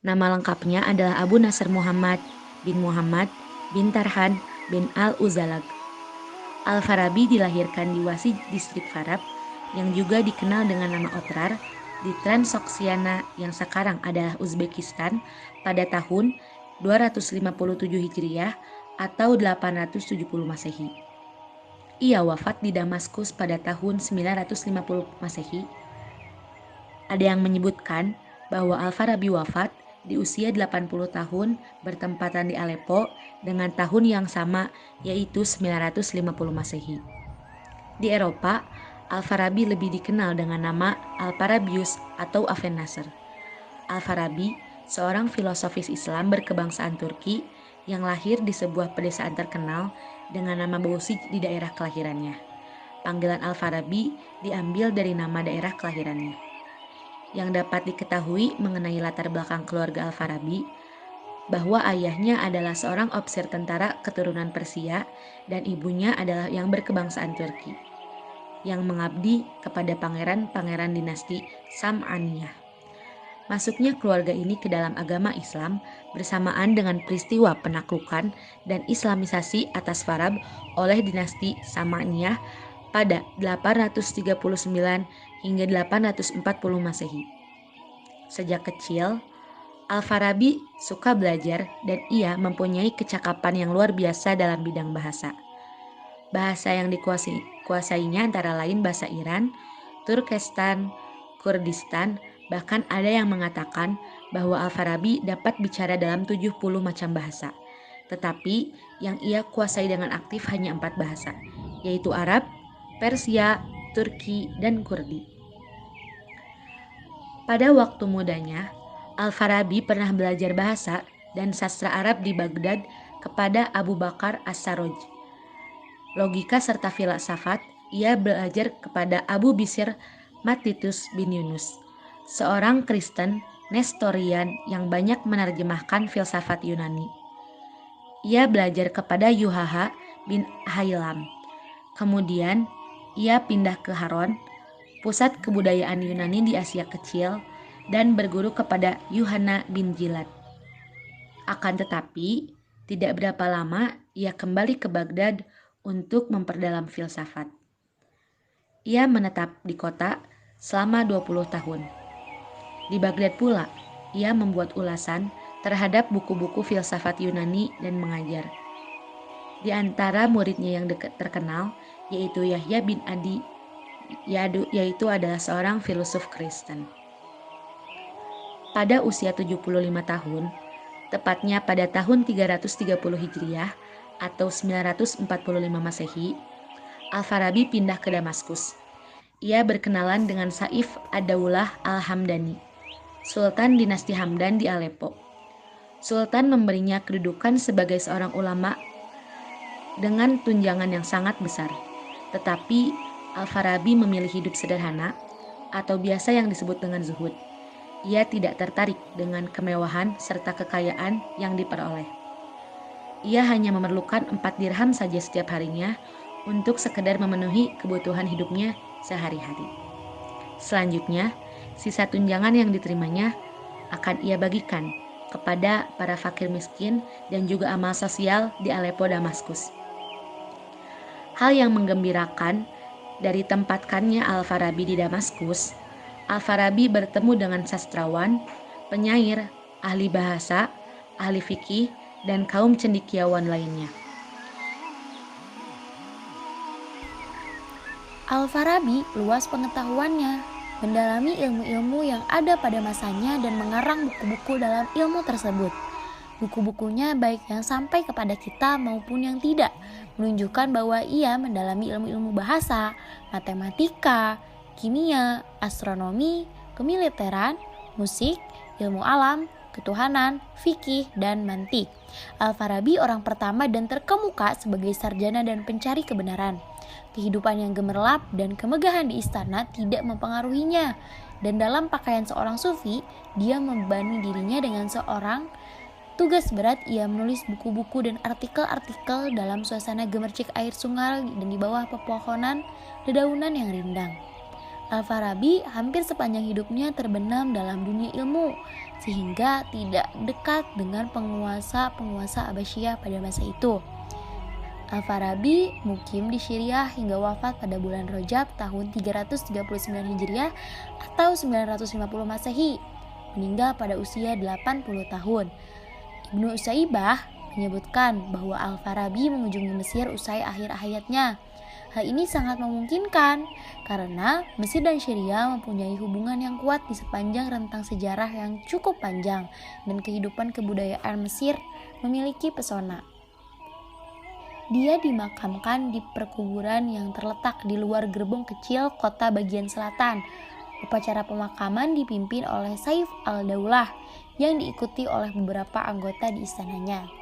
Nama lengkapnya adalah Abu Nasr Muhammad bin Tarhan bin Al-Uzalag. Al-Farabi dilahirkan di Wasi distrik Farab yang juga dikenal dengan nama Otrar di Transoksiana yang sekarang adalah Uzbekistan pada tahun 257 Hijriah atau 870 Masehi. Ia wafat di Damaskus pada tahun 950 Masehi. Ada yang menyebutkan bahwa Al-Farabi wafat di usia 80 tahun bertempatan di Aleppo dengan tahun yang sama yaitu 950 Masehi. Di Eropa, Al-Farabi lebih dikenal dengan nama Al-Farabius atau Aven-Nasr. Al-Farabi, seorang filosofis Islam berkebangsaan Turki yang lahir di sebuah pedesaan terkenal dengan nama Boğaziçi di daerah kelahirannya. Panggilan Al-Farabi diambil dari nama daerah kelahirannya. Yang dapat diketahui mengenai latar belakang keluarga Al-Farabi, bahwa ayahnya adalah seorang ofisir tentara keturunan Persia dan ibunya adalah yang berkebangsaan Turki, yang mengabdi kepada pangeran-pangeran dinasti Sam'aniyah. Masuknya keluarga ini ke dalam agama Islam bersamaan dengan peristiwa penaklukan dan islamisasi atas Farab oleh dinasti Sam'aniyah pada 839 hingga 840 Masehi. Sejak kecil, Al-Farabi suka belajar dan ia mempunyai kecakapan yang luar biasa dalam bidang bahasa. Bahasa yang dikuasainya antara lain bahasa Iran, Turkestan, Kurdistan, bahkan ada yang mengatakan bahwa Al-Farabi dapat bicara dalam 70 macam bahasa. Tetapi yang ia kuasai dengan aktif hanya 4 bahasa, yaitu Arab, Persia, Turki, dan Kurdi. Pada waktu mudanya, Al-Farabi pernah belajar bahasa dan sastra Arab di Baghdad kepada Abu Bakar As-Sarraj. Logika serta filsafat ia belajar kepada Abu Bishr Matitus bin Yunus, seorang Kristen Nestorian yang banyak menerjemahkan filsafat Yunani. Ia belajar kepada Yuhaha bin Haylam. Kemudian ia pindah ke Haron, pusat kebudayaan Yunani di Asia Kecil, dan berguru kepada Yuhanna bin Jilad. Akan tetapi, tidak berapa lama ia kembali ke Baghdad untuk memperdalam filsafat. Ia menetap di kota selama 20 tahun. Di Baghdad pula, ia membuat ulasan terhadap buku-buku filsafat Yunani dan mengajar. Di antara muridnya yang terkenal, yaitu Yahya bin Adi, yaitu adalah seorang filosof Kristen. Pada usia 75 tahun, tepatnya pada tahun 330 Hijriah atau 945 Masehi, Al-Farabi pindah ke Damaskus. Ia berkenalan dengan Saif ad-Daulah al-Hamdani, Sultan dinasti Hamdan di Aleppo. Sultan memberinya kedudukan sebagai seorang ulama dengan tunjangan yang sangat besar. Tetapi Al-Farabi memilih hidup sederhana atau biasa yang disebut dengan zuhud. Ia tidak tertarik dengan kemewahan serta kekayaan yang diperoleh. Ia hanya memerlukan 4 dirham saja setiap harinya untuk sekedar memenuhi kebutuhan hidupnya sehari-hari. Selanjutnya, sisa tunjangan yang diterimanya akan ia bagikan kepada para fakir miskin dan juga amal sosial di Aleppo, Damaskus. Hal yang menggembirakan dari tempatkannya Al-Farabi di Damaskus, Al-Farabi bertemu dengan sastrawan, penyair, ahli bahasa, ahli fikih, dan kaum cendekiawan lainnya. Al-Farabi luas pengetahuannya, mendalami ilmu-ilmu yang ada pada masanya dan mengarang buku-buku dalam ilmu tersebut. Buku-bukunya baik yang sampai kepada kita maupun yang tidak, menunjukkan bahwa ia mendalami ilmu-ilmu bahasa, matematika, kimia, astronomi, kemiliteran, musik, ilmu alam, ketuhanan, fikih, dan mantik. Al-Farabi orang pertama dan terkemuka sebagai sarjana dan pencari kebenaran. Kehidupan yang gemerlap dan kemegahan di istana tidak mempengaruhinya, dan dalam pakaian seorang sufi, dia membebani dirinya dengan seorang tugas berat. Ia menulis buku-buku dan artikel-artikel dalam suasana gemercik air sungai dan di bawah pepohonan dedaunan yang rindang. Al-Farabi hampir sepanjang hidupnya terbenam dalam dunia ilmu. sehingga tidak dekat dengan penguasa-penguasa Abbasiyah pada masa itu. Al-Farabi mukim di Syriah hingga wafat pada bulan Rajab tahun 339 Hijriah atau 950 Masehi, meninggal pada usia 80 tahun. Ibnu Usaibah menyebutkan bahwa Al-Farabi mengunjungi Mesir usai akhir hayatnya. Hal ini sangat memungkinkan karena Mesir dan Syria mempunyai hubungan yang kuat di sepanjang rentang sejarah yang cukup panjang dan kehidupan kebudayaan Mesir memiliki pesona. Dia dimakamkan di perkuburan yang terletak di luar gerbong kecil kota bagian selatan. Upacara pemakaman dipimpin oleh Saif al-Daulah yang diikuti oleh beberapa anggota di istananya.